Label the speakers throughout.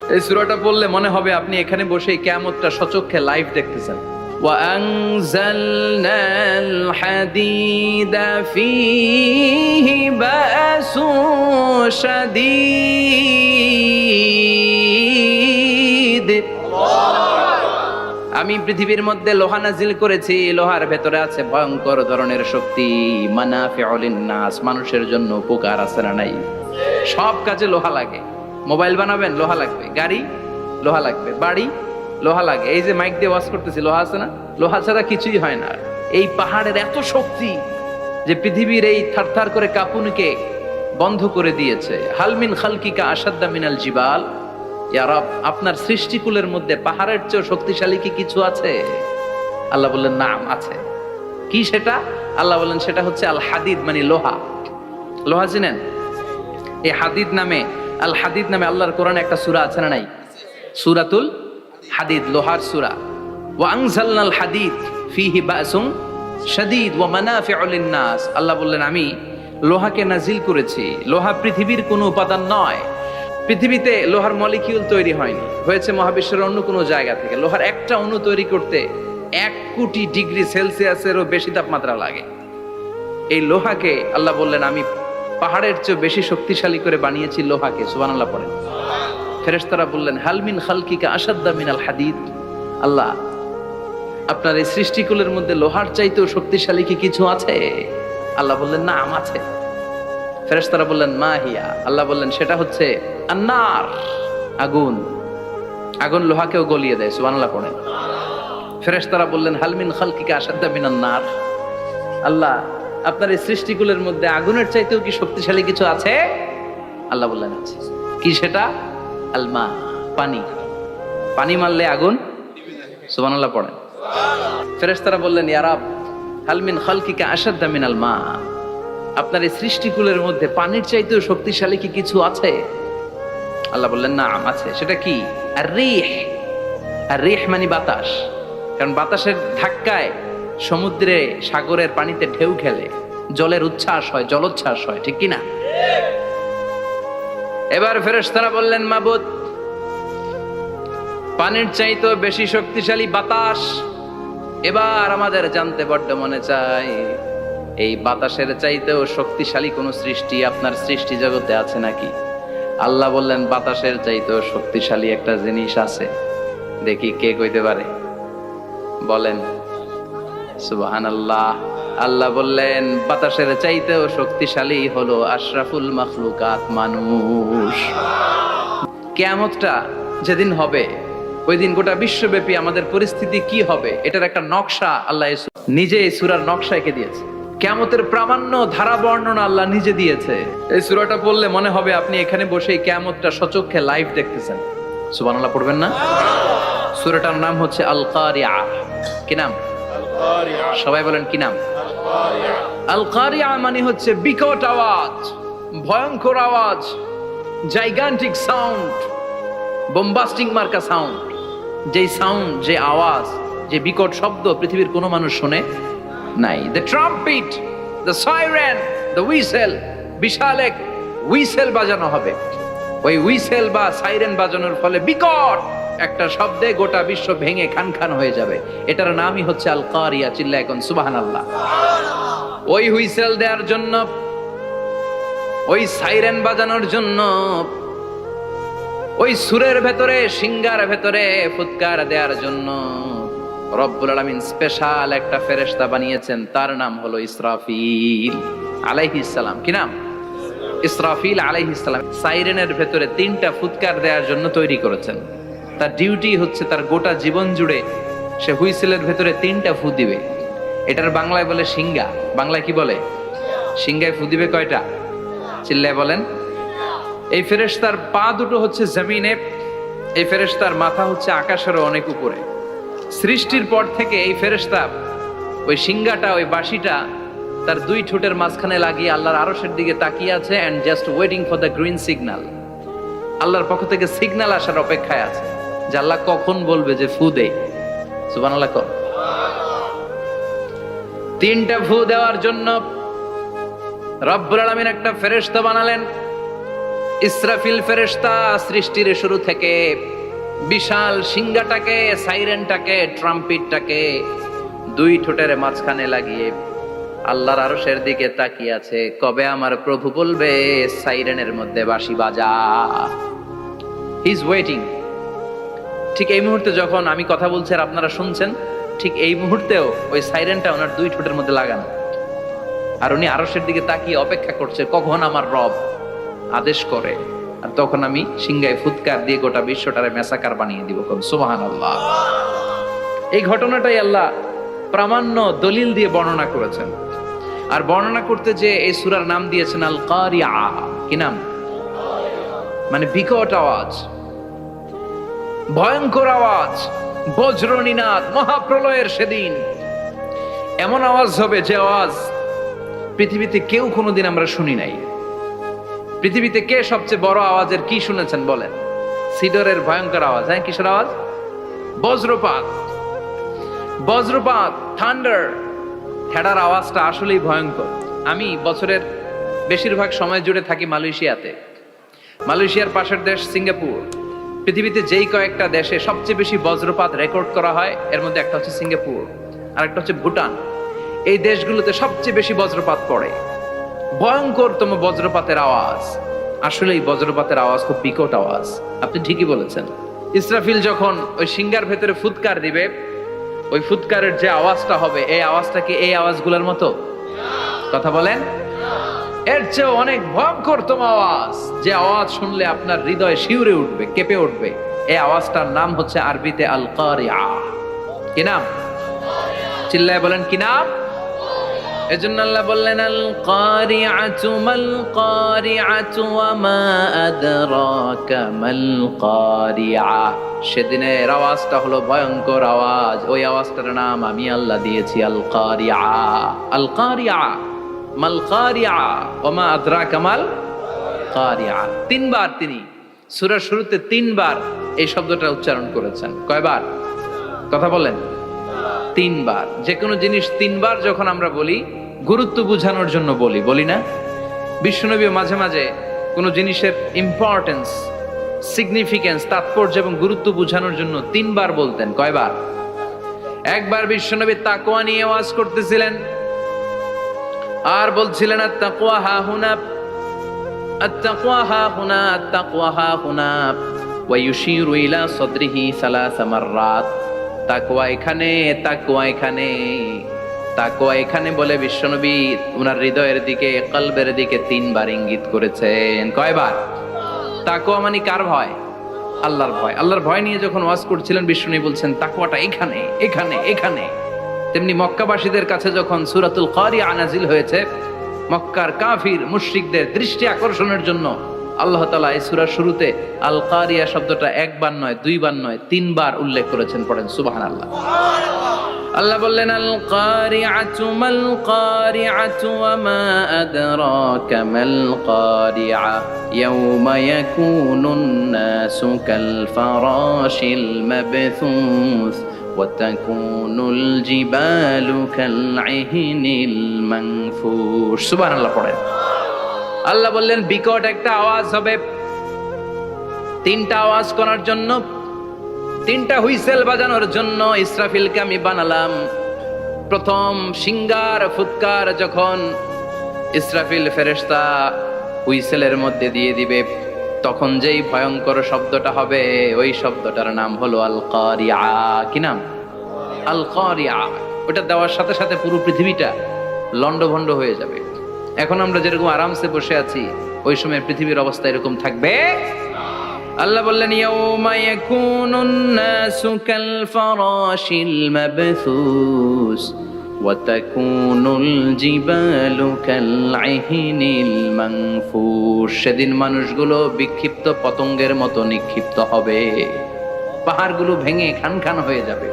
Speaker 1: এই সূরাটা পড়লে মনে হবে আপনি এখানে বসে কিয়ামতটা সচক্ষে লাইভ দেখতেছেন। وأنزلنا الحديد فيه بأس شديد। আমি পৃথিবীর মধ্যে লোহা নাজিল করেছি, লোহার ভেতরে আছে ভয়ঙ্কর ধরনের শক্তি। মানাফিউল লিন্নাস, মানুষের জন্য উপকার আছে না নাই? সব কাজে লোহা লাগে। মোবাইল বানাবেন, লোহা লাগবে। গাড়ি, লোহা লাগবে। বাড়ি, লোহা লাগে। এই যে মাইক দিয়ে ওয়াজ করতেছি, লোহা আছে না? লোহা ছাড়া কিছুই হয় না। এই পাহাড়ের এত শক্তি যে পৃথিবীর এই থারথার করে কাঁপুনিকে বন্ধ করে দিয়েছে। হালমিন খালকিকা আসাদ্দা মিনাল জিবাল। ইয়া রব, আপনার সৃষ্টিকুলের মধ্যে পাহাড়ের চেয়ে শক্তিশালী কি কিছু আছে? আল্লাহ বললেন নাম আছে। কি সেটা? আল্লাহ বললেন সেটা হচ্ছে আল হাদিদ, মানে লোহা। লোহা চিনেন? এই হাদিদ নামে, আল হাদিদ নামে আল্লাহর কোরআনে একটা সূরা আছে না নাই? সূরাতুল হাদিদ, লোহার সূরা। ওয়া আনজালনাল হাদিদ ফীহি বাসুন শাদীদ ওয়া মানাফিউ লিন-নাস। আল্লাহ বললেন আমি লোহাকে নাজিল করেছি। লোহা পৃথিবীর কোনো উপাদান নয়। পৃথিবীতে লোহার মলিকিউল তৈরি হয়নি, হয়েছে মহাবিশ্বের অন্য কোনো জায়গা থেকে। লোহার একটা অণু তৈরি করতে 1 কোটি ডিগ্রি সেলসিয়াসেরও বেশি তাপমাত্রা লাগে। এই লোহাকে আল্লাহ বললেন আমি পাহাড়ের চেয়ে বেশি শক্তিশালী করে বানিয়েছি লোহাকে। সুবহানাল্লাহ পড়েন। ফেরেশতারা বললেন হালমিন খালকিকা আসাদ্দা মিনাল হাদিদ। আল্লাহ, আপনার এই সৃষ্টিকুলের মধ্যে লোহার চাইতেও শক্তিশালী কি কিছু আছে? আল্লাহ বললেন নাম আছে। ফেরেশতারা বললেন মা হিয়া। আল্লাহ বললেন সেটা হচ্ছে আন্নার, আগুন। আগুন লোহাকেও গলিয়ে দেয়। সুবহানাল্লাহ পড়েন। ফেরেশতারা বললেন হালমিন খালকিকা আসাদ্দা মিনান নার। আল্লাহ, আপনার এই সৃষ্টিকুলের মধ্যে আগুনের চাইতেও কি শক্তিশালী কিছু আছে? আল্লাহ বললেন আছে। কি সেটা? আলমা, পানি। পানি মারলে আগুন। সুবহানাল্লাহ পড়েন। ফেরেশতারা বললেন ইয়া রাব, হালমিন খালকিকা আসাদ্দা মিনাল মা। আপনার এই সৃষ্টিকুলের মধ্যে পানির চাইতেও শক্তিশালী কি কিছু আছে? আল্লাহ বললেন নাম আছে। সেটা কি? আর রিহ। আর রিহ মানে বাতাস। কারণ বাতাসের ধাক্কায় সমুদ্রে, সাগরের পানিতে ঢেউ খেলে, জলের উচ্ছ্বাস হয়, জলোচ্ছ্বাস হয়, ঠিক কিনা? এবার ফেরেশতারা বললেন মাবুদ, পানির চাইতেও বেশি শক্তিশালী বাতাস। এবার আমাদের জানতে বড্ড মনে চায়, এই বাতাসের চাইতেও শক্তিশালী কোন সৃষ্টি আপনার সৃষ্টি জগতে আছে নাকি? আল্লাহ বললেন বাতাসের চাইতেও শক্তিশালী একটা জিনিস আছে। দেখি কে কইতে পারে, বলেন। সুবহানাল্লাহ। আল্লাহ বললেন বাতাসের চাইতেও শক্তিশালী হলো আশরাফুল মাখলুকাত, মানুষ। কিয়ামতটা যেদিন হবে, ওই দিন গোটা বিশ্বব্যাপী আমাদের পরিস্থিতি কি হবে এটার একটা নকশা আল্লাহ নিজে এই সূরার নকশা এঁকে দিয়েছে। কিয়ামতের প্রামাণ্য ধারা বর্ণনা আল্লাহ নিজে দিয়েছে। এই সূরাটা পড়লে মনে হবে আপনি এখানে বসে এই কিয়ামতটা সচক্ষে লাইভ দেখতেছেন। সুবহানাল্লাহ পড়বেন না? সূরাটার নাম হচ্ছে আল কারিআ। কি নাম? সবাই বলেন কি নাম? আল কারিআ মানে হচ্ছে বিকট আওয়াজ, ভয়ঙ্কর আওয়াজ, জাইগান্টিক সাউন্ড, বোম্বাস্টিক মার্কা সাউন্ড। যেই সাউন্ড, যে আওয়াজ, যে বিকট শব্দ পৃথিবীর কোনো মানুষ শুনে নাই। The trumpet, the siren, the whistle. বিশাল এক হুইসেল বাজানো হবে। ওই হুইসেল বা সাইরেন বাজানোর ফলে বিকট একটা শব্দে গোটা বিশ্ব ভেঙে খান খান হয়ে যাবে। এটার নামই হচ্ছে আল কারিয়া। চিল্লায় এখন সুবহানাল্লাহ। ওই হুইসেল দেওয়ার জন্য, ওই সাইরেন বাজানোর জন্য, ওই সুরের ভেতরে, সিঙ্গার ভেতরে ফুৎকার দেওয়ার জন্য রব্বুল আলামিন স্পেশাল একটা ফেরেশতা বানিয়েছেন। তার নাম হলো ইসরাফিল আলাইহিস সালাম। কি নাম? ইসরাফিল আলাইহিস সালাম। সাইরেনের ভেতরে 3টা ফুৎকার দেওয়ার জন্য তৈরি করেছেন। তার ডিউটি হচ্ছে তার গোটা জীবন জুড়ে সে হুইসেলের ভেতরে 3টা ফু দিবে। এটার বাংলায় বলে সিঙ্গা। বাংলায় কি বলে? সিঙ্গায় ফু দিবে কয়টা? চিল্লায় বলেন। এই ফেরেশতার পা দুটো হচ্ছে জমিনে, এই ফেরেশতার মাথা হচ্ছে আকাশেরও অনেক উপরে। সৃষ্টির পর থেকে এই ফেরেশতা ওই সিঙ্গাটা, ওই বাঁশিটা তার 2 ঠোঁটের মাঝখানে লাগিয়ে আল্লাহর আরশের দিকে তাকিয়ে আছে and just waiting for the green signal. আল্লাহর পক্ষ থেকে সিগন্যাল আসার অপেক্ষায় আছে যে আল্লাহ কখন বলবে যে ফু দেই। সুবহানাল্লাহ। 3টা ফু দেওয়ার জন্য রব্বুল আলামিন একটা ফেরেশতা বানালেন। ইসরাফিল ফেরেশতা সৃষ্টির শুরু থেকে বিশাল সিংহাটাকে, সাইরেনটাকে, ট্রাম্পিটটাকে দুই ঠোঁটের মাঝখানে লাগিয়ে আল্লাহর আরশের দিকে তাকিয়ে আছে, কবে আমার প্রভু বলবে সাইরেনের মধ্যে বাঁশি বাজা। He is waiting. ঠিক এই মুহূর্তে যখন আমি কথা বলছি আর আপনারা শুনছেন, ঠিক এই মুহূর্তেও ওই সাইরেনটা ওনার দুই ঠোঁটের মধ্যে লাগানো, আর উনি আরশের দিকে তাকিয়ে অপেক্ষা করছে কখন আমার রব আদেশ করে, আর তখন আমি সিংহায় ফুৎকার দিয়ে গোটা বিশ্বটারে মেসাকার বানিয়ে দিব। সুবহানাল্লাহ। এই ঘটনাটাই আল্লাহ প্রামাণ্য দলিল দিয়ে বর্ণনা করেছেন। আর বর্ণনা করতে যে এই সূরার নাম দিয়েছেন আল কারিয়া। কি নাম? মানে বিকট আওয়াজ, ভয়ঙ্কর আওয়াজ, বজ্রনীনাদ, মহাপ্রলয়ের সেদিন এমন আওয়াজ হবে যে আওয়াজ পৃথিবীতে কেউ কোনোদিন আমরা শুনি নাই। পৃথিবীতে কে সবচেয়ে বড় আওয়াজের কি শুনেছেন বলেন? সিডরের ভয়ঙ্কর আওয়াজ। হ্যাঁ, কিসের আওয়াজ? বজ্রপাত। বজ্রপাত, থান্ডার, হেডার আওয়াজটা আসলেই ভয়ঙ্কর। আমি বছরের বেশিরভাগ সময় জুড়ে থাকি মালয়েশিয়াতে। মালয়েশিয়ার পাশের দেশ সিঙ্গাপুর। পৃথিবীতে যেই কয়েকটা দেশে সবচেয়ে বেশি বজ্রপাত রেকর্ড করা হয় এর মধ্যে একটা হচ্ছে সিঙ্গাপুর, আর একটা হচ্ছে ভুটান। এই দেশগুলোতে সবচেয়ে বেশি বজ্রপাত পড়ে। ভয়ঙ্করতম বজ্রপাতের আওয়াজ। আসলে এই বজ্রপাতের আওয়াজ খুব বিকট আওয়াজ। আপনি ঠিকই বলেছেন। ইসরাফিল যখন ওই সিংহার ভেতরে ফুৎকার দিবে, ওই ফুৎকারের যে আওয়াজটা হবে, এই আওয়াজটা কি এই আওয়াজগুলোর মতো? কথা বলেন। এর চেয়ে অনেক ভয়ঙ্করতম আওয়াজ, যে আওয়াজ শুনলে আপনার হৃদয় শিউরে উঠবে, কেঁপে উঠবে। এই আওয়াজটার নাম হচ্ছে আরবিতে আল কারিয়া। কি নাম? চিল্লায় বলেন কি নাম? এজন্য আল্লাহ বললেন আল কারিআতু মাল কারিআতু ওয়া মা আদরাকা মাল কারিআ। সেদিনের আওয়াজটা হলো ভয়ঙ্কর আওয়াজ। ওই আওয়াজটার নাম আমি আল্লাহ দিয়েছি আল কারিআ। আল কারিআ মাল কারিআ ওয়া মা আদরাকা মাল কারিআ। তিনবার তিনি সূরার শুরুতে তিনবার এই শব্দটা উচ্চারণ করেছেন। কয়বার? কথা বলেন। তিনবার। যে কোনো জিনিস তিনবার যখন আমরা বলি গুরুত্ব বোঝানোর জন্য বলি, বলি না? বিশ্বনবী মাঝে মাঝে কোনো জিনিসের ইম্পর্টেন্স, সিগনিফিকেন্স, তাৎপর্য এবং গুরুত্ব বোঝানোর জন্য তিনবার বলতেন। কয়বার? একবার বিশ্বনবী তাকওয়া নিয়ে ওয়াজ করতেছিলেন আর বলছিলেন আত-তাকওয়া হাহুনা, আত-তাকওয়া হাহুনা, আত-তাকওয়া হাহুনা ওয়া ইউশিরু ইলা সাদরিহি সালাসা মাররাত। তাকওয়া এখানে, তাকওয়া এখানে, তাকওয়া এখানে বলে বিশ্বনবী ওনার হৃদয়ের দিকে, কলবের দিকে তিনবার ইঙ্গিত করেছেন। কয়বার? তাকওয়া মানে কার ভয়? আল্লাহর ভয়। আল্লাহর ভয় নিয়ে যখন ওয়াজ করছিলেন বিশ্বনবী বলছেন তাকওয়াটা এখানে, এখানে, এখানে। তেমনি মক্কাবাসীদের কাছে যখন সূরাতুল কারিয়া নাজিল হয়েছে, মক্কার কাফির মুশরিকদের দৃষ্টি আকর্ষণের জন্য আল্লাহ তাআলা এই সূরার শুরুতে আল কারিয়া শব্দটা একবার নয়, দুইবার নয়, তিনবার উল্লেখ করেছেন। পড়েন সুবহানাল্লাহ। আল্লাহ বললেন আল কারিআতু মাল কারিআতু ওয়া মা আদরাকা মাল কারিআ ইয়াওমা ইয়াকুনুন নাসু কাল ফারাশিল মাবথুস ওয়া তাকুনুল জিবালু কাল ইহনিল মানফুশ। সুবহানাল্লাহ পড়েন। আল্লাহ বললেন বিকট একটা আওয়াজ হবে। তিনটা আওয়াজ করার জন্য, তিনটা হুইসেল বাজানোর জন্য ইসরাফিলকে আমি বানালাম। প্রথম সিংহার ফুৎকার যখন ইসরাফিল ফেরেশতা হুইসেলের মধ্যে দিয়ে দিবে, তখন যেই ভয়ঙ্কর শব্দটা হবে, ওই শব্দটার নাম হলো আল কারিআ। কি নাম? আল কারিআ। ওটা দেওয়ার সাথে সাথে পুরো পৃথিবীটা লন্ডভন্ড হয়ে যাবে। এখন আমরা যেরকম আরামসে বসে আছি, ওই সময় পৃথিবীর অবস্থা এরকম থাকবে। আল্লাহ বললেন ইয়াউমা ইয়াকুনুন নাসু কাল ফারাশিল মাবথুস ওয়া তাকুনুল জিবালু কাল ইহনিল মানফুশ। সেদিন মানুষগুলো বিক্ষিপ্ত পতঙ্গের মতো নিক্ষিপ্ত হবে। পাহাড়গুলো ভেঙে খান খান হয়ে যাবে।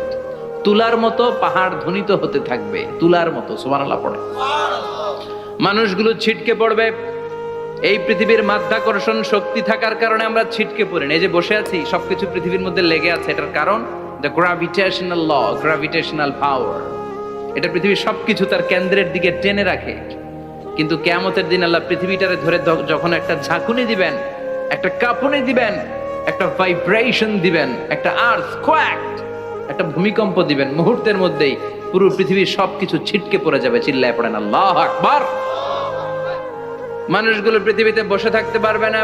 Speaker 1: তুলার মতো পাহাড় ধ্বনিত হতে থাকবে, তুলার মতো। সুবহানাল্লাহ পড়ে। মানুষগুলো ছিটকে পড়বে। এই পৃথিবীর মাধ্যাকর্ষণ শক্তি থাকার কারণে আমরা ছিটকে পড়ি না। এই যে বসে আছি, সবকিছু পৃথিবীর মধ্যে লেগে আছে। এটার কারণ দ্য গ্র্যাভিটেশনাল ল, গ্র্যাভিটেশনাল পাওয়ার। এটা পৃথিবীর সবকিছু তার কেন্দ্রের দিকে টেনে রাখে। কিন্তু কিয়ামতের দিন আল্লাহ পৃথিবীটারে ধরে যখন একটা ঝাঁকুনি দিবেন, একটা কাঁপুনি দিবেন, একটা ভাইব্রেশন দিবেন, একটা আর্থকোয়াক, একটা ভূমিকম্প দিবেন, মুহূর্তের মধ্যেই পুরো পৃথিবীর সবকিছু ছিটকে পড়ে যাবে। চিল্লায় পড়েন আল্লাহু আকবার। মানুষগুলো পৃথিবীতে বসে থাকতে পারবে না,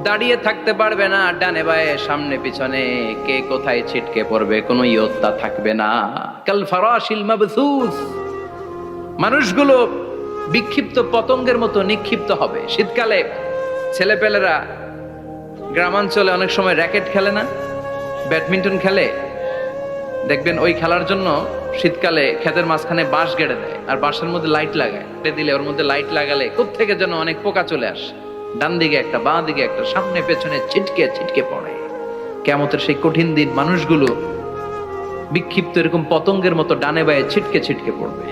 Speaker 1: দাঁড়িয়ে থাকতে পারবে না, ডানে বায়ে সামনে পিছনে কে কোথায় ছিটকে পড়বে কোনো ইয়ত্তা থাকবে না। কাল ফারাশিল মাবসুস, মানুষগুলো বিক্ষিপ্ত পতঙ্গের মতো নিক্ষিপ্ত হবে। শীতকালে ছেলেপেলেরা গ্রামাঞ্চলে অনেক সময় র্যাকেট খেলে না, ব্যাডমিন্টন খেলে, দেখবেন ওই খেলার জন্য শীতকালে ক্ষেতের মাঝখানে বাঁশ গেড়ে দেয় আর বাঁশের মধ্যে লাইট লাগায়, দিলে ওর মধ্যে লাইট লাগালে কোত্থেকে যেন অনেক পোকা চলে আসে, ডান দিকে একটা বাঁ দিকে একটা, সামনে পেছনে ছিটকে ছিটকে পড়ে। কিয়ামতের সেই কঠিন দিন মানুষগুলো বিক্ষিপ্ত এরকম পতঙ্গের মতো ডানে বায়ে ছিটকে ছিটকে পড়বে।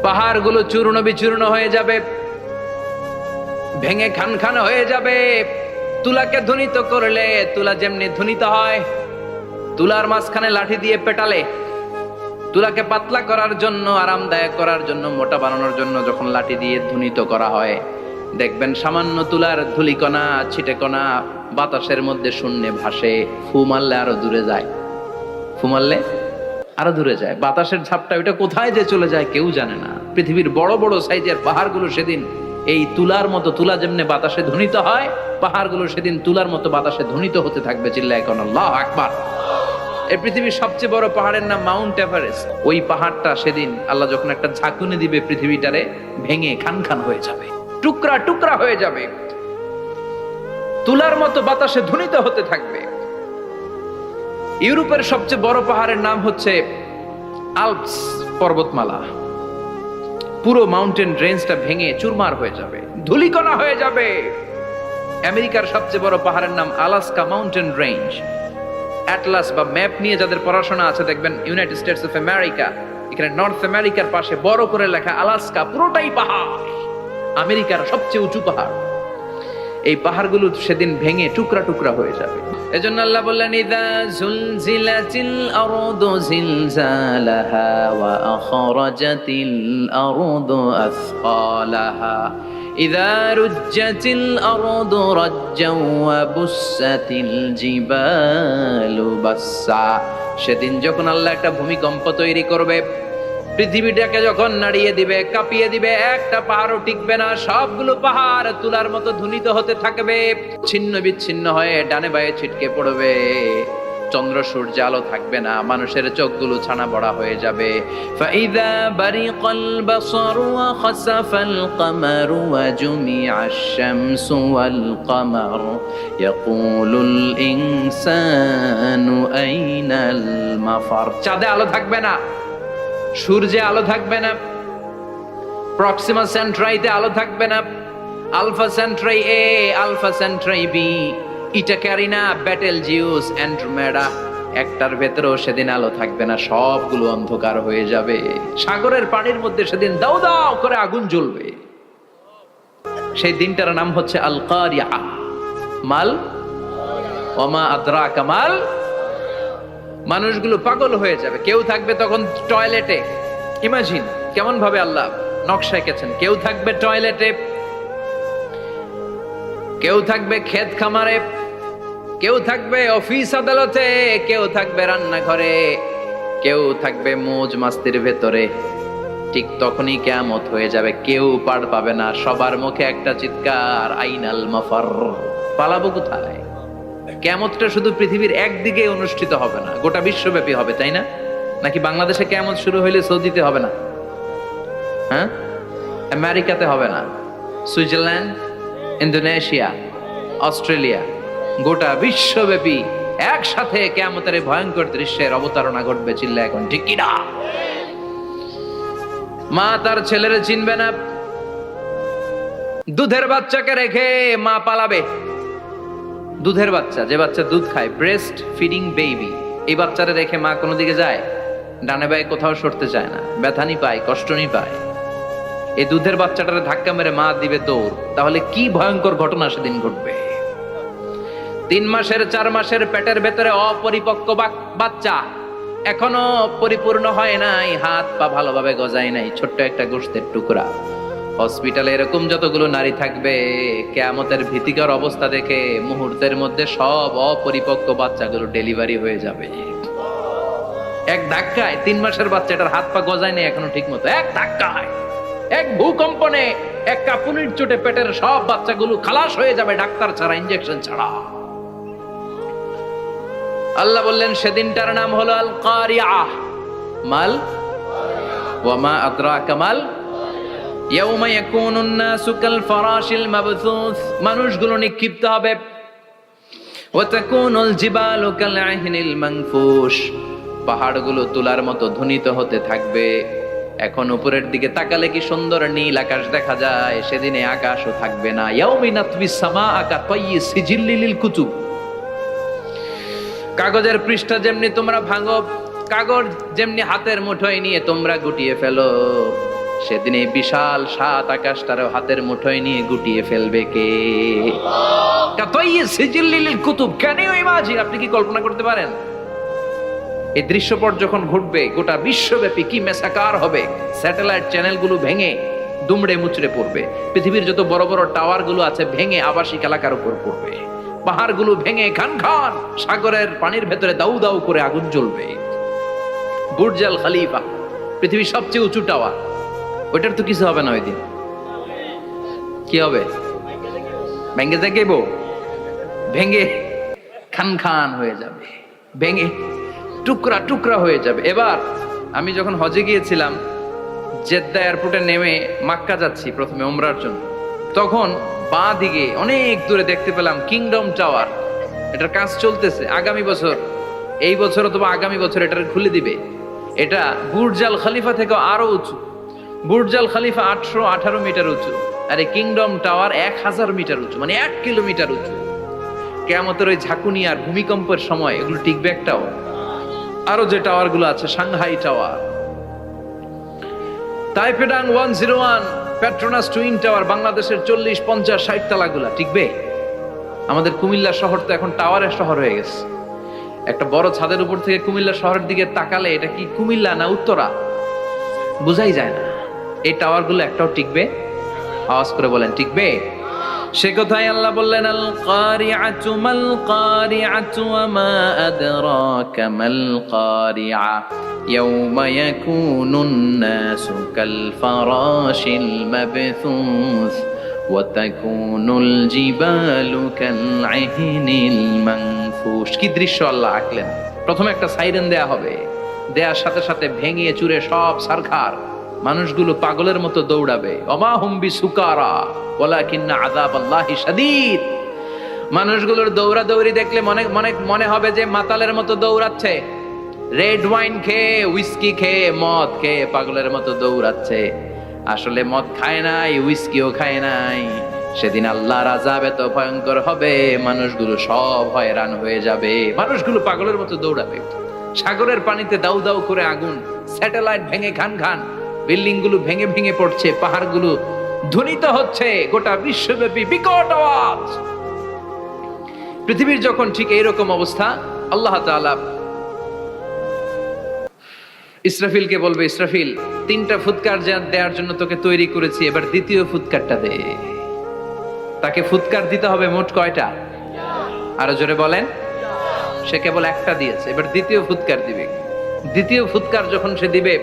Speaker 1: পাহাড়গুলো চূর্ণ বিচূর্ণ হয়ে যাবে, ভেঙে খান খান হয়ে যাবে। তুলাকে ধ্বনিত করলে তুলা যেমনি ধ্বনিত হয়, তুলার মাঝখানে লাঠি দিয়ে পেটালে, তুলাকে পাতলা করার জন্য, আরামদায়ক করার জন্য, মোটা বানানোর জন্য যখন লাঠি দিয়ে ধ্বনিত করা হয়, দেখবেন সামান্য তুলার ধুলিকণা ছিটেকণা বাতাসের মধ্যে শূন্যে ভাসে। ফু মারলে আরো দূরে যায়, ফু মারলে আরো দূরে যায়। বাতাসের ঝাপটা ওইটা কোথায় যে চলে যায় কেউ জানে না। পৃথিবীর বড় বড় সাইজের পাহাড়গুলো সেদিন এই তুলার মতো, তুলা যেমনি বাতাসে ধ্বনিত হয়, পাহাড়গুলো সেদিন তুলার মতো বাতাসে ধ্বনিত হতে থাকবে। চিল্লায় কোন আল্লাহু আকবার। এই পৃথিবীর সবচেয়ে বড় পাহাড়ের নাম মাউন্ট এভারেস্ট। ওই পাহাড়টা সেদিন আল্লাহ যখন একটা ঝাঁকুনি দিবে, পৃথিবীটারে ভেঙে খান খান হয়ে যাবে, টুকরা টুকরা হয়ে যাবে, তুলার মতো বাতাসে ধ্বনিত হতে থাকবে। ইউরোপের সবচেয়ে বড় পাহাড়ের নাম হচ্ছে আল্পস পর্বতমালা। পুরো মাউন্টেন রেঞ্জটা ভেঙে চুরমার হয়ে যাবে, ধূলিকণা হয়ে যাবে। আমেরিকার সবচেয়ে বড় পাহাড়ের নাম আলাস্কা মাউন্টেন রেঞ্জ। অ্যাটলাস বা ম্যাপ নিয়ে যাদের পড়াশোনা আছে দেখবেন ইউনাইটেড স্টেটস অফ আমেরিকা, এখানে নর্থ আমেরিকার পাশে বড় করে লেখা আলাস্কা, পুরোটাই পাহাড়, আমেরিকার সবচেয়ে উঁচু পাহাড়। এই পাহাড়গুলো সেদিন ভেঙে টুকরা টুকরা হয়ে যাবে। এজন্য আল্লাহ বললেন, ইযা যুলজিলাতিল আরদু জিলজালাহা ওয়া আখরাজাতিল আরদু আসকালাহা ইযা রুজ্জাতিল আরদু রাজ্জাও ওয়া বুসাতিল জিবালু বাসসা। সেদিন যখন আল্লাহ একটা ভূমিকম্প তৈরি করবে, পৃথিবীটাকে যখন নাড়িয়ে দিবে, কাঁপিয়ে দিবে, একটা পাহাড়ও টিকবে না, সবগুলো পাহাড় তুলার মতো ধ্বনিত হতে থাকবে, ছিন্ন বিচ্ছিন্ন হয়ে ডানে বায়ে ছিটকে পড়বে। চন্দ্র সূর্য আলো থাকবে না, মানুষের চোখগুলো ছানা বড়া হয়ে যাবে। ফাইযা বারিকাল বাসারু ওয়া খাসাফাল কামারু ওয়া জুমিআশ শামসু ওয়াল কামার ইয়াকুলুল ইনসানু আইনাল মাফার। চাঁদে আলো থাকবে না, সূর্যে আলো থাকবে না, প্রক্সিমা সেন্ট্রাইতে আলো থাকবে না, আলফা সেন্ট্রাই এ, আলফা সেন্ট্রাই বি, ইটা ক্যারিনা, ব্যাটেল জিউস, অ্যান্ড্রোমেডা, একটার ভেতরেও সেদিন আলো থাকবে না, সবগুলো অন্ধকার হয়ে যাবে। সাগরের পানির মধ্যে সেদিন দাউ দাউ করে আগুন জ্বলবে। সেই দিনটার নাম হচ্ছে আল কারিয়া। মাল ওমা আদরাকা মাল। মানুষগুলো পাগল হয়ে যাবে। কেউ থাকবে তখন টয়লেটে, ইমাজিন কেমন ভাবে আল্লাহ নকশা এঁকেছেন। কেউ থাকবে টয়লেটে, কেউ থাকবে ক্ষেত খামারে, কেউ থাকবে অফিস আদালতে, কেউ থাকবে রান্নাঘরে, কেউ থাকবে মৌজ মাস্তির ভেতরে। ঠিক তখনই কিয়ামত হয়ে যাবে, কেউ পার পাবে না। সবার মুখে একটা চিৎকার, আইনাল মাফার। পালাবো কোথায়? কিয়ামতটা শুধু পৃথিবীর একদিকে অনুষ্ঠিত হবে না, গোটা বিশ্বব্যাপী হবে, তাই না? নাকি বাংলাদেশে কিয়ামত শুরু হইলে সৌদিতে হবে না? হ্যাঁ, আমেরিকাতে হবে না, সুইজারল্যান্ড, ইন্দোনেশিয়া, অস্ট্রেলিয়া, গোটা বিশ্বব্যাপী একসাথে কিয়ামতের ভয়ঙ্কর দৃশ্যের অবতারণা ঘটবে। চিল্লা এখন ঠিক কি না? মা তার ছেলেরে চিনবে না, দুধের বাচ্চাকে রেখে মা পালাবে। দুধের বাচ্চা, যে বাচ্চা দুধ খায়, ব্রেস্ট ফিডিং বেবি, এই বাচ্চারে রেখে মা কোনো দিকে যায়? ডানে বায়ে কোথাও সরতে চায় না, ব্যথানি পায়, কষ্টনি পায়। এই দুধের বাচ্চাটারে ধাক্কা মেরে মা দিবে দৌড়। তাহলে কি ভয়ঙ্কর ঘটনা সেদিন ঘটবে। 3 মাসের 4 মাসের পেটের ভেতরে অপরিপক্ক বাচ্চা, এখনো পরিপূর্ণ হয় নাই, হাত পা ভালোভাবে গজায় নাই, ছোট্ট একটা গোশতের টুকরা। হসপিটালে এরকম যতগুলো নারী থাকবে, কিয়ামতের ভীতিকর অবস্থা দেখে মুহূর্তের মধ্যে সব অপরিপক্ক বাচ্চাগুলো ডেলিভারি হয়ে যাবে। এক ধাক্কায় 3 মাসের বাচ্চাটার হাত পা গজায় নেই এখনো ঠিক মতো, এক ধাক্কায়, এক ভূকম্পনে, এক কাঁপুনির চোটে পেটের সব বাচ্চাগুলো খালাস হয়ে যাবে ডাক্তার ছাড়া, ইনজেকশন ছাড়া। আল্লাহ বললেন সেদিনটার নাম হলো আল কারিআহ। মাল ওয়া মা আদরাকা মাল ইয়াউমা ইয়াকুনুন নাসু কাল ফারাশিল মাবথুস, মানুষগুলো নিক্ষিপ্ত হবে। ওয়া তাকুনুল জিবালু কাল আহিনিল মানফুশ, পাহাড়গুলো তুলার মতো ধ্বনিত হতে থাকবে। এখন উপরের দিকে তাকালে কি সুন্দর নীল আকাশ দেখা যায়, সেদিনে আকাশও থাকবে না। ইয়াউমিন নাতবিস সামাআ কাতায়্যি সিজিল্লিল কুতুব, কাগজের পৃষ্ঠা যেমনি তোমরা ভাঙো, কাগজ যেমনি হাতের মুঠোয় নিয়ে তোমরা গুটিয়ে ফেলো, সেদিন এই বিশাল 7 আকাশটারও হাতের মুঠোয় নিয়ে গুটিয়ে ফেলবে কে? কাতায়্যি সিজিল্লিল কুতুব, ক্যান ইউ ইমাজিন? আপনি কি কল্পনা করতে পারেন এই দৃশ্যপট যখন ঘটবে গোটা বিশ্বব্যাপী কি মেসাকার হবে? স্যাটেলাইট চ্যানেলগুলো ভেঙে দুমড়ে মুচড়ে পড়বে, পৃথিবীর যত বড় বড় টাওয়ার গুলো আছে ভেঙে আবাসিক এলাকার উপর পড়বে, পাহাড়গুলো ভেঙে খান খান সাগরের পানির ভেতরে দাউ দাউ করে আগুন জ্বলবে। বুর্জ আল খলিফা, পৃথিবীর সবচেয়ে উঁচু টাওয়ার, ওইটার তো কিছু হবে না ওই দিন। কি হবে? ভেঙে যাইব, ভেঙে খান খান হয়ে যাবে, ভেঙে টুকরা টুকরা হয়ে যাবে। এবার আমি যখন হজে গিয়েছিলাম, জেদ্দা এয়ারপোর্টে নেমে মাক্কা যাচ্ছি প্রথমে উমরার জন্য, তখন বাঁ দিকে অনেক দূরে দেখতে পেলাম কিংডম টাওয়ার। এটার কাজ চলতেছে, আগামী বছর, এই বছর অথবা আগামী বছর এটার খুলে দিবে। এটা বুর্জ আল খলিফা থেকে আরো উঁচু। বুর্জ আল খলিফা 818 মিটার উঁচু, আর এই কিংডম টাওয়ার 1000 মিটার উঁচু, মানে 1 কিলোমিটার উঁচু। কিয়ামতের ওই ঝাঁকুনি আর ভূমিকম্পের সময় এগুলো টিকবে একটাও? আরো যে টাওয়ার গুলো আছে, Shanghai tower, Taipei 101, Petronas twin tower, বাংলাদেশের 40, 50, 60 তালাগুলা টিকবে? আমাদের কুমিল্লা শহর তো এখন টাওয়ারের শহর হয়ে গেছে। একটা বড় ছাদের উপর থেকে কুমিল্লা শহরের দিকে তাকালে এটা কি কুমিল্লা না উত্তরা বুঝাই যায় না। এই টাওয়ার গুলো একটাও টিকবে? আওয়াজ করে বলেন টিকবে? সে কথাই আল্লাহ বললেন আল কারিআতু মাল কারিআতু ওয়া মা আদরাকা মাল কারিআ ইয়াউমা ইয়াকুনুন নাসু কাল ফারাশিল মাবথুস ওয়া তাকুনুল জিবালু কাল আহিনিল মানফুশ। কি দৃশ্য আল্লাহ আঁকলেন! প্রথমে একটা সাইরেন দেয়া হবে, দেয়ার সাথে সাথে ভেঙে চুরে সব সারখার, মানুষগুলো পাগলের মতো দৌড়াবে। ওমা হুম বিসুকারা ওয়ালাকিন্না আযাবাল্লাহি শাদীদ। মানুষগুলোর দৌড়াদৌড়ি দেখলে মনে হবে যে মাতালের মতো দৌড়াচ্ছে, রেড ওয়াইন খেয়ে, উইস্কি খেয়ে, মদ খেয়ে পাগলের মতো দৌড়াচ্ছে। আসলে মদ খায় নাই, উইস্কিও খায় নাই। সেদিন আল্লাহর আযাব এত ভয়ঙ্কর হবে, মানুষগুলো সব হয়রান হয়ে যাবে, মানুষগুলো পাগলের মতো দৌড়াবে। সাগরের পানিতে দাউ দাউ করে আগুন, স্যাটেলাইট ভেঙে খান খান, বিল্ডিং গুলো ভেঙে ভেঙে পড়ছে, পাহাড়গুলো ধ্বনিত হচ্ছে, গোটা বিশ্বব্যাপী বিকট আওয়াজ। পৃথিবীর যখন ঠিক এইরকম অবস্থা, আল্লাহ তাআলা ইসরাফিলকে বলবে, ইসরাফিল 3টা ফুৎকার দেওয়ার জন্য তোকে তৈরি করেছি, এবার দ্বিতীয় ফুৎকারটা দে। তাকে ফুৎকার দিতে হবে মোট কয়টা? আরো জোরে বলেন। সে কেবল একটা দিয়েছে, এবার দ্বিতীয় ফুৎকার দিবে। দ্বিতীয় ফুৎকার যখন সে দিবে,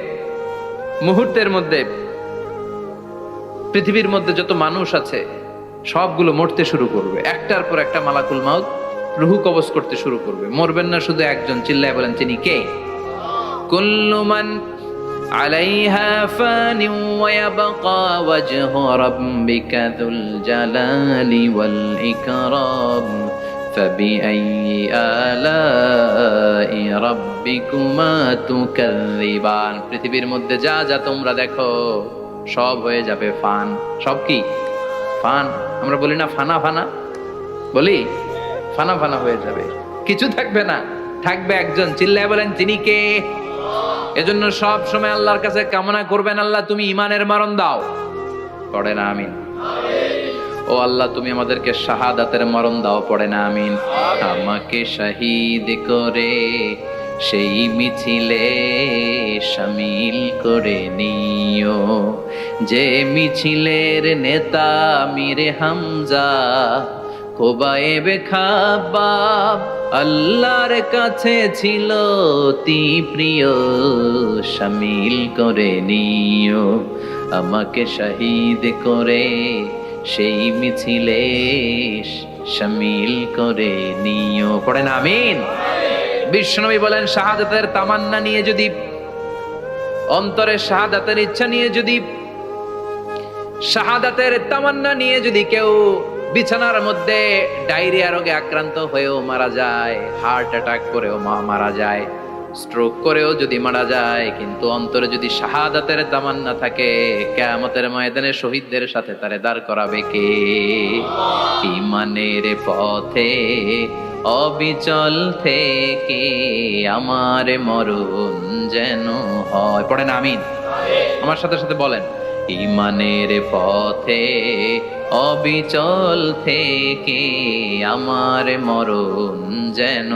Speaker 1: মুহূর্তের মধ্যে পৃথিবীর মধ্যে যত মানুষ আছে সবগুলো মরতে শুরু করবে, একটার পর একটা মালাকুল মাউত রুহু কবজ করতে শুরু করবে। মরবেন না শুধু একজন, চিল্লায় বলেন তিনি কে? কুল্লু মান আলাইহা ফানি ওয়া ইয়াবকা ওয়াজহু রাব্বিকা যুল জালালি ওয়াল ইকরাম ফাবিআইয়ি আলাই রাব্বিকুমা তুকাযযিবান। পৃথিবীর মধ্যে যা যা তোমরা দেখো সব হয়ে যাবে ফান। সব কি? ফান। আমরা বলি না ফানা ফানা, বলি ফানা ফানা হয়ে যাবে, কিছু থাকবে না, থাকবে একজন, চিল্লায় বলেন তিনি কে? এজন্য সব সময় আল্লাহর কাছে কামনা করবেন, আল্লাহ তুমি ঈমানের মরণ দাও। পড়ে না আমিন? ও আল্লাহ তুমি আমাদেরকে শাহাদাতের মরণ দাও। পড়ে না আমিন? আমাকে শহীদ করে সেই মিছিলে শামিল করে নিও। যে মিছিলের নেতা মীরে হামজা, খোবায়েবে খাব্বাব আল্লাহর কাছে ছিল অতি প্রিয়, শামিল করে নিও। আমাকে শহীদ করে সেই মিছিলে শামিল করে নিও। পড়েন আমিন। বিশ্বনবী বলেন, শাহাদাতের তামান্না নিয়ে যদি, অন্তরে শাহাদাতের ইচ্ছা নিয়ে যদি, শাহাদাতের তামান্না নিয়ে যদি কেউ বিছানার মধ্যে ডায়রিয়া রোগে আক্রান্ত হয়েও মারা যায়, হার্ট অ্যাটাক করেও মারা যায়, স্ট্রোক করেও যদি মারা যায়, কিন্তু অন্তরে যদি শাহাদাতের তামান্না থাকে, কিয়ামতের ময়দানে শহীদদের সাথে তারে দাঁড় করাবে কে? ঈমানের পথে অবিচল থেকে আমার মরণ যেন হয়। পড়েন আমিন। আমার সাথে সাথে বলেন, ঈমানের পথে অবিচল থেকে আমার মরণ যেন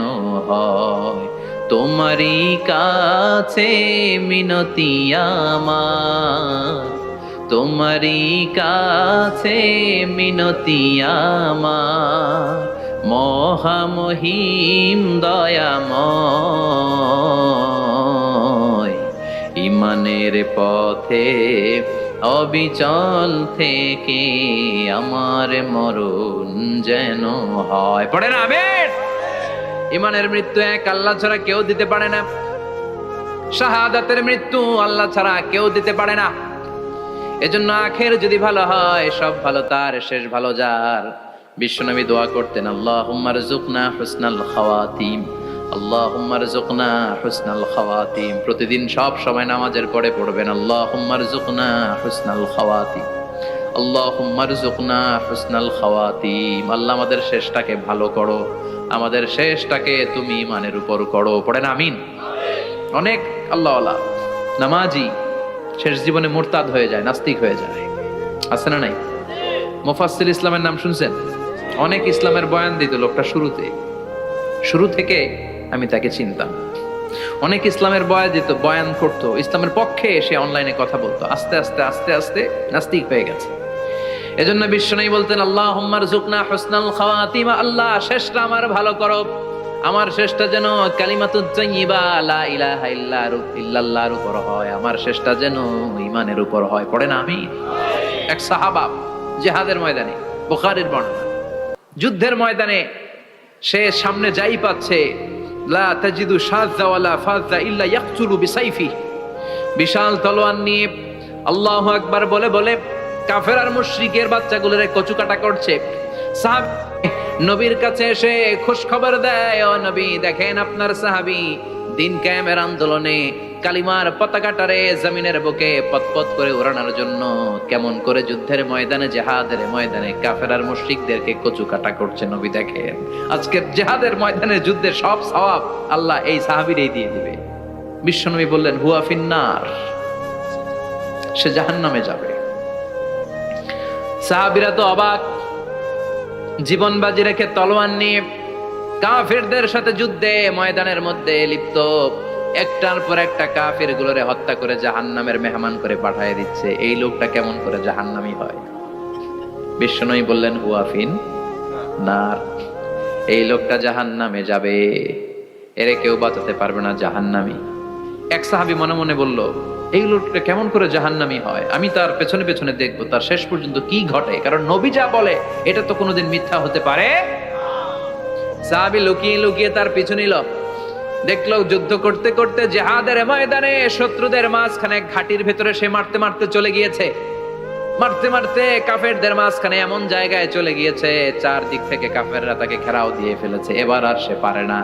Speaker 1: হয়। তোমারই কাছে মিনতি আমার, তোমারই কাছে মিনতি আমার, মহামহিম দয়াময়। ঈমানের পথে অবিচল থেকে আমার মরণ যেন হয়। পড়েন আমিন। ঈমানের মৃত্যু এক আল্লাহ ছাড়া কেউ দিতে পারে না। শাহাদাতের মৃত্যু আল্লাহ ছাড়া কেউ দিতে পারে না। এজন্য আখের যদি ভালো হয়, সব ভালো তার, শেষ ভালো যার। বিশ্বনবী দোয়া করতেন, আল্লাহুম্মা রযুকনা হুসনাল খাওয়াতিম, আল্লাহুম্মা রযুকনা হুসনাল খাওয়াতিম। প্রতিদিন সব সময় নামাজের পরে পড়বেন, আল্লাহুম্মা রযুকনা হুসনাল খাওয়াতিম, আল্লাহুম্মা রযুকনা হুসনাল খাওয়াতিম। আল্লাহ আমাদের শেষটাকে ভালো করো, আমাদের শেষটাকে তুমি ঈমানের উপর করো। পড়েন আমিন। অনেক আল্লাহওয়ালা নামাজি শেষ জীবনে মুরতাদ হয়ে যায়, নাস্তিক হয়ে যায়, আছে না নাই? মুফাসসির ইসলামের নাম শুনছেন? অনেক ইসলামের বয়ান দিত লোকটা শুরু থেকে আমি তাকে চিনতাম। অনেক ইসলামের বয়ান করতো, ইসলামের পক্ষে এসে অনলাইনে কথা বলতো। আস্তে আস্তে আস্তে আস্তে নাস্তিক হয়ে গেছে। এজন্য বিশ্বনবী বলতেন, আল্লাহুম্মা রযুকনা হুসনাল খাওয়াতিম, আল্লাহ শেষটা আমার ভালো করো, আমার শেষটা যেন কালিমাতুত তাইয়্যিবা লা ইলাহা ইল্লাল্লাহর উপর হয়, আমার শেষটা যেন ঈমানের উপর হয়। পড়েন আমিন। এক সাহাবা জিহাদের ময়দানে, বুখারীর বর্ণনা, যুদ্ধের ময়দানে সে সামনে যাই পাচ্ছে, লা তাজিদু শাযা ওয়ালা ফাযা ইল্লা ইয়াকতুলু বিসাইফি, বিশাল তলোয়ার নিয়ে আল্লাহু আকবার বলে বলে কাফের আর মুশরিকের বাচ্চাগুলোরে কচুকাটা করছে। সাহাবী নবীর কাছে এসে খুশ খবর দেয়, ও নবী দেখেন আপনার সাহাবী দিন কায়েমের আন্দোলনে কালিমার পতাকাটারে জমিনের বুকে পতপত করে উড়ানোর জন্য কেমন করে যুদ্ধের ময়দানে, জিহাদের ময়দানে কাফের আর মুশরিকদেরকে কচুকাটা করছে। নবী দেখেন আজকে জিহাদের ময়দানে যুদ্ধের সব সওয়াব আল্লাহ এই সাহাবীরই দিয়ে দিবে। বিশ্বনবী বললেন, হুয়া ফিন্নার, সে জাহান্নামে যাবে। সাহাবীরা তো অবাক, জীবন বাজি রেখে তলোয়ার নিয়ে কাফেরদের সাথে যুদ্ধে ময়দানের মধ্যে লিপ্ত, একটার পর একটা কাফের গুলোরে হত্যা করে জাহান্নামের মেহমান করে পাঠিয়ে দিচ্ছে। এই লোকটা কেমন করে জাহান্নামী হয়? বিশ্বনবী বললেন, হুয়া ফিন নার, এই লোকটা জাহান্নামে যাবে, এরে কেউ বাঁচাতে পারবে না, জাহান্নামী। এক সাহাবী মনে মনে বলল, এই লোকটা কেমন করে জাহান্নামী হয়, আমি তার পেছনে পেছনে দেখবো তার শেষ পর্যন্ত কি ঘটে, কারণ নবী যা বলে এটা তো কোনোদিন মিথ্যা হতে পারে। সাহাবী লুকিয়ে লুকিয়ে তার পিছু নিল, দেখলো যুদ্ধ করতে করতে জিহাদের ময়দানে শত্রুদের মাঝখানে ঘাটির ভেতরে সে মারতে মারতে চলে গিয়েছে, মারতে মারতে কাফেরদের মাঝখানে এমন জায়গায় চলে গিয়েছে চারদিক থেকে কাফেররা তাকে ঘেরাও দিয়ে ফেলেছে। এবার আর সে পারে না,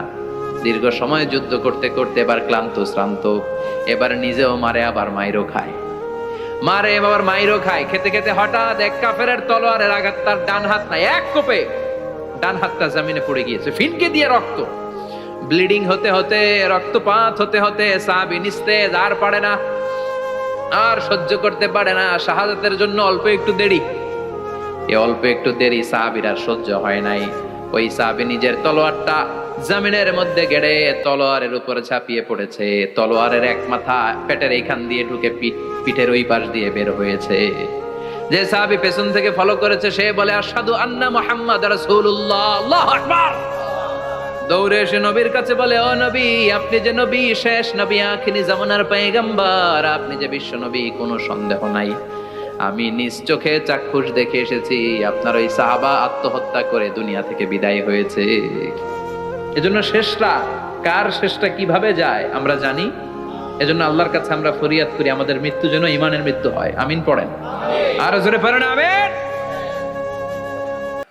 Speaker 1: দীর্ঘ সময় যুদ্ধ করতে করতে এবার ক্লান্ত শ্রান্ত, এবার নিজেও মারে আবার মাইরও খায়, মারে আবার মাইরও খায়। খেতে খেতে হঠাৎ এক কাফেরের তলোয়ারের আঘাত তার ডান হাত নাই, এক কোপে ডান হাতটা জমিনে পড়ে গিয়েছে, ফিনকে দিয়ে রক্ত, ব্লিডিং হতে হতে, রক্তপাত হতে হতে সাহাবী নিস্তেজ, আর পারে না, আর সহ্য করতে পারে না। শাহাদাতের জন্য অল্প একটু দেরি, এই অল্প একটু দেরি সাহাবীর আর সহ্য হয় নাই। ওই সাহাবী নিজের তলোয়ারটা জমিনের মধ্যে গেড়ে তলোয়ারের উপরে ঝাঁপিয়ে পড়েছে। তলোয়ারের এক মাথা পেটের এইখান দিয়ে ঢুকে পিঠের ওই পাশ দিয়ে বের হয়েছে। যে সাহাবী পেছন থেকে ফলো করেছে সে বলে আশহাদু আন্না মুহাম্মাদ রাসূলুল্লাহ, আল্লাহু আকবার। দৌড়ে এসে নবীর কাছে বলে, ও নবী, আপনি যে নবী, শেষ নবী, আখিরি জামানার পয়গম্বর, আপনি যে বিশ্ব নবী, কোনো সন্দেহ নাই। আমি নিজ চোখে চাক্ষুষ দেখে এসেছি আপনার ওই সাহাবা আত্মহত্যা করে দুনিয়া থেকে বিদায় হয়েছে। এজন্য শেষটা কার, শেষটা কিভাবে যায় আমরা জানি। এজন্য আল্লাহর কাছে আমরা ফরিয়াদ করি আমাদের মৃত্যু যেন ঈমানের মৃত্যু হয়। আমিন পড়েন, আর জোরে পড়েন আমিন।